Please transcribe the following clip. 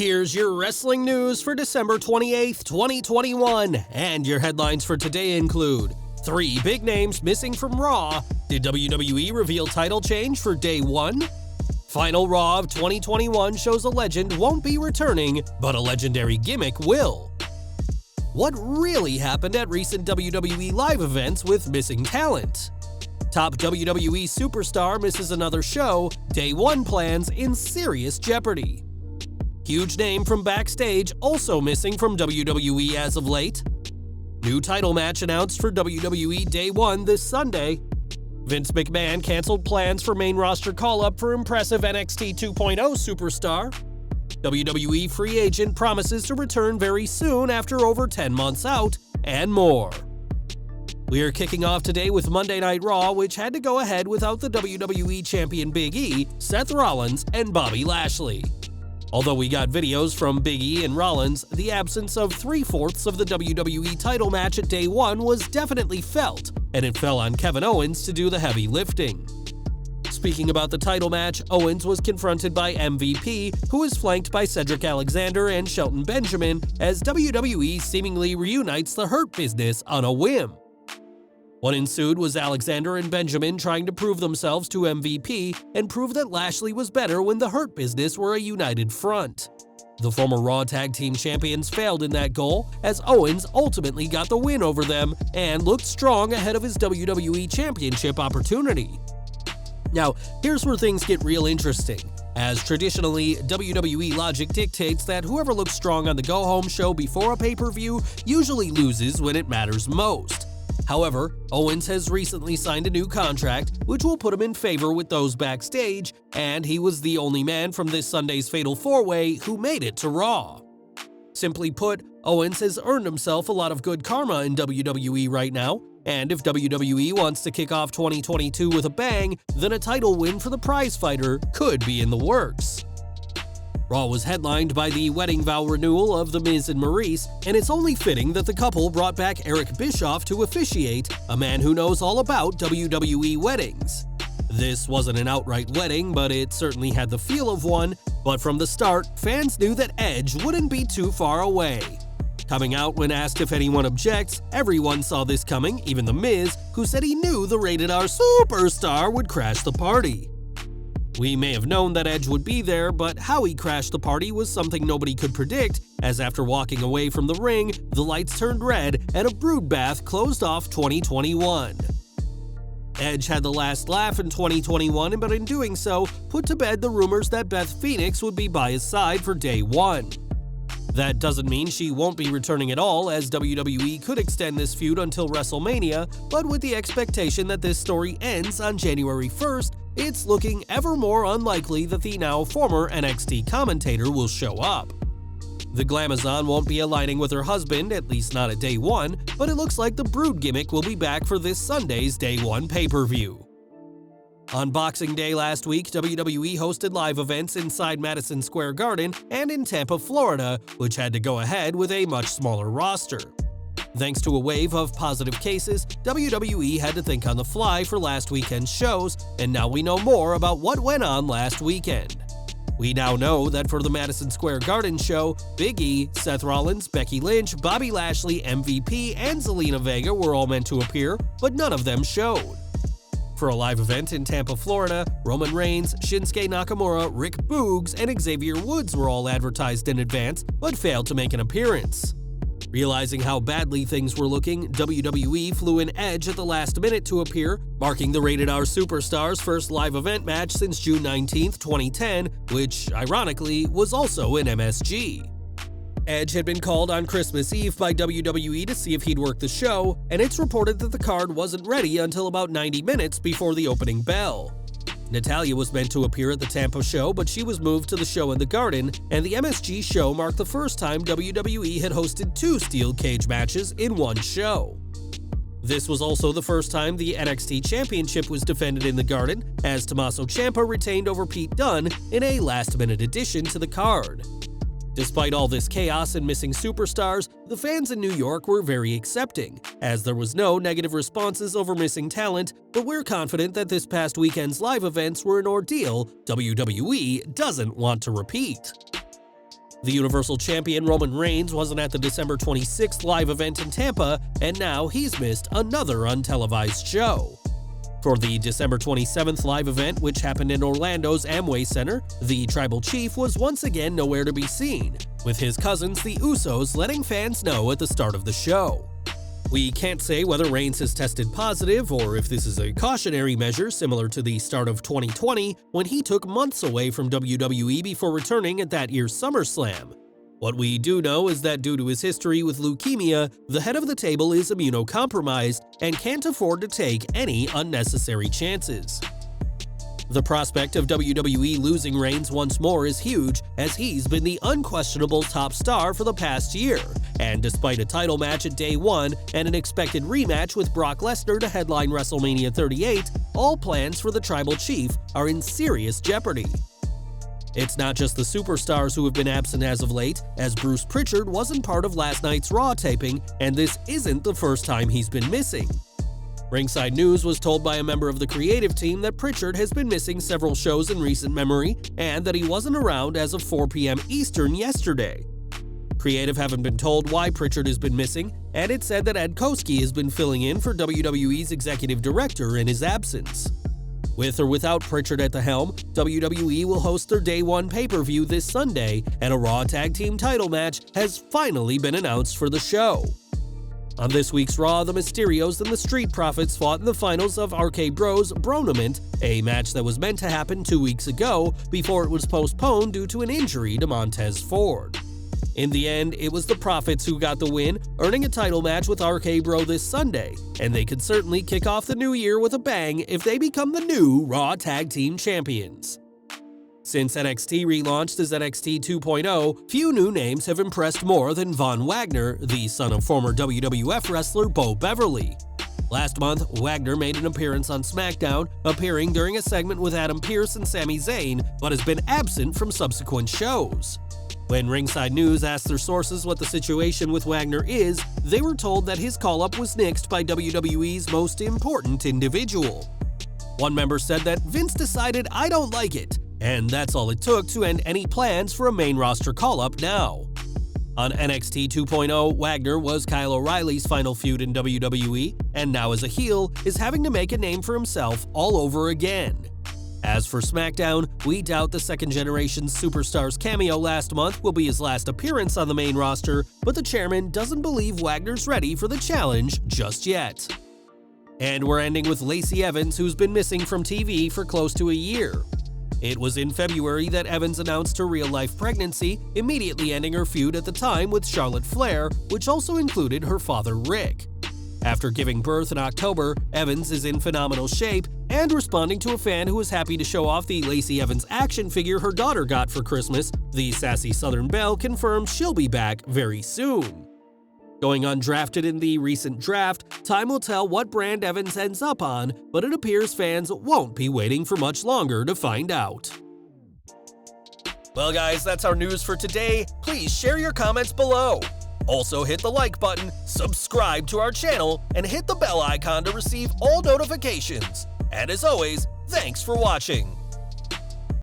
Here's your wrestling news for December 28th, 2021, and your headlines for today include 3 big names missing from Raw. Did WWE reveal title change for Day 1? Final Raw of 2021 shows a legend won't be returning, but a legendary gimmick will. What really happened at recent WWE live events with missing talent? Top WWE superstar misses another show, Day 1 plans in serious jeopardy. Huge name from backstage also missing from WWE as of late. New title match announced for WWE Day 1 this Sunday. Vince McMahon canceled plans for main roster call-up for impressive NXT 2.0 superstar. WWE free agent promises to return very soon after over 10 months out, and more. We are kicking off today with Monday Night Raw, which had to go ahead without the WWE Champion Big E, Seth Rollins, and Bobby Lashley. Although we got videos from Big E and Rollins, the absence of 3/4 of the WWE title match at Day 1 was definitely felt, and it fell on Kevin Owens to do the heavy lifting. Speaking about the title match, Owens was confronted by MVP, who was flanked by Cedric Alexander and Shelton Benjamin, as WWE seemingly reunites the Hurt Business on a whim. What ensued was Alexander and Benjamin trying to prove themselves to MVP and prove that Lashley was better when the Hurt Business were a united front. The former Raw Tag Team Champions failed in that goal, as Owens ultimately got the win over them and looked strong ahead of his WWE Championship opportunity. Now, here's where things get real interesting, as traditionally, WWE logic dictates that whoever looks strong on the go-home show before a pay-per-view usually loses when it matters most. However, Owens has recently signed a new contract, which will put him in favor with those backstage, and he was the only man from this Sunday's Fatal 4-Way who made it to Raw. Simply put, Owens has earned himself a lot of good karma in WWE right now, and if WWE wants to kick off 2022 with a bang, then a title win for the prizefighter could be in the works. Raw was headlined by the wedding vow renewal of The Miz and Maryse, and it's only fitting that the couple brought back Eric Bischoff to officiate, a man who knows all about WWE weddings. This wasn't an outright wedding, but it certainly had the feel of one, but from the start, fans knew that Edge wouldn't be too far away. Coming out when asked if anyone objects, everyone saw this coming, even The Miz, who said he knew the Rated R superstar would crash the party. We may have known that Edge would be there, but how he crashed the party was something nobody could predict, as after walking away from the ring, the lights turned red and a brood bath closed off 2021. Edge had the last laugh in 2021, but in doing so, put to bed the rumors that Beth Phoenix would be by his side for Day 1. That doesn't mean she won't be returning at all, as WWE could extend this feud until WrestleMania, but with the expectation that this story ends on January 1st, it's looking ever more unlikely that the now former NXT commentator will show up. The Glamazon won't be aligning with her husband, at least not at Day 1, but it looks like the Brood gimmick will be back for this Sunday's Day 1 pay-per-view. On Boxing Day last week, WWE hosted live events inside Madison Square Garden and in Tampa, Florida, which had to go ahead with a much smaller roster. Thanks to a wave of positive cases, WWE had to think on the fly for last weekend's shows, and now we know more about what went on last weekend. We now know that for the Madison Square Garden show, Big E, Seth Rollins, Becky Lynch, Bobby Lashley, MVP, and Zelina Vega were all meant to appear, but none of them showed. For a live event in Tampa, Florida, Roman Reigns, Shinsuke Nakamura, Rick Boogs, and Xavier Woods were all advertised in advance, but failed to make an appearance. Realizing how badly things were looking, WWE flew in Edge at the last minute to appear, marking the Rated R Superstar's first live event match since June 19, 2010, which, ironically, was also in MSG. Edge had been called on Christmas Eve by WWE to see if he'd work the show, and it's reported that the card wasn't ready until about 90 minutes before the opening bell. Natalya was meant to appear at the Tampa show, but she was moved to the show in the Garden, and the MSG show marked the first time WWE had hosted 2 steel cage matches in one show. This was also the first time the NXT Championship was defended in the Garden, as Tommaso Ciampa retained over Pete Dunne in a last-minute addition to the card. Despite all this chaos and missing superstars, the fans in New York were very accepting, as there was no negative responses over missing talent, but we're confident that this past weekend's live events were an ordeal WWE doesn't want to repeat. The Universal Champion Roman Reigns wasn't at the December 26th live event in Tampa, and now he's missed another untelevised show. For the December 27th live event, which happened in Orlando's Amway Center, the Tribal Chief was once again nowhere to be seen, with his cousins the Usos letting fans know at the start of the show. We can't say whether Reigns has tested positive or if this is a cautionary measure similar to the start of 2020 when he took months away from WWE before returning at that year's SummerSlam. What we do know is that due to his history with leukemia, the head of the table is immunocompromised and can't afford to take any unnecessary chances. The prospect of WWE losing Reigns once more is huge, as he's been the unquestionable top star for the past year, and despite a title match at Day 1 and an expected rematch with Brock Lesnar to headline WrestleMania 38, all plans for the Tribal Chief are in serious jeopardy. It's not just the superstars who have been absent as of late, as Bruce Pritchard wasn't part of last night's Raw taping, and this isn't the first time he's been missing. Ringside News was told by a member of the creative team that Pritchard has been missing several shows in recent memory, and that he wasn't around as of 4 p.m. Eastern yesterday. Creative haven't been told why Pritchard has been missing, and it said that Ed Koskey has been filling in for WWE's executive director in his absence. With or without Pritchard at the helm, WWE will host their Day 1 pay-per-view this Sunday, and a Raw Tag Team title match has finally been announced for the show. On this week's Raw, the Mysterios and the Street Profits fought in the finals of RK Bros Bronament, a match that was meant to happen 2 weeks ago before it was postponed due to an injury to Montez Ford. In the end, it was the Profits who got the win, earning a title match with RK Bro this Sunday, and they could certainly kick off the new year with a bang if they become the new Raw Tag Team Champions. Since NXT relaunched as NXT 2.0, few new names have impressed more than Von Wagner, the son of former WWF wrestler Bo Beverly. Last month, Wagner made an appearance on SmackDown, appearing during a segment with Adam Pearce and Sami Zayn, but has been absent from subsequent shows. When Ringside News asked their sources what the situation with Wagner is, they were told that his call-up was nixed by WWE's most important individual. One member said that Vince decided, "I don't like it," and that's all it took to end any plans for a main roster call-up now. On NXT 2.0, Wagner was Kyle O'Reilly's final feud in WWE, and now as a heel, is having to make a name for himself all over again. As for SmackDown, we doubt the second-generation Superstars cameo last month will be his last appearance on the main roster, but the chairman doesn't believe Wagner's ready for the challenge just yet. And we're ending with Lacey Evans, who's been missing from TV for close to a year. It was in February that Evans announced her real-life pregnancy, immediately ending her feud at the time with Charlotte Flair, which also included her father Rick. After giving birth in October, Evans is in phenomenal shape and responding to a fan who was happy to show off the Lacey Evans action figure her daughter got for Christmas. The sassy Southern Belle confirms she'll be back very soon. Going undrafted in the recent draft, time will tell what brand Evans ends up on, but it appears fans won't be waiting for much longer to find out. Well guys, that's our news for today. Please share your comments below. Also hit the like button, subscribe to our channel, and hit the bell icon to receive all notifications. And as always, thanks for watching.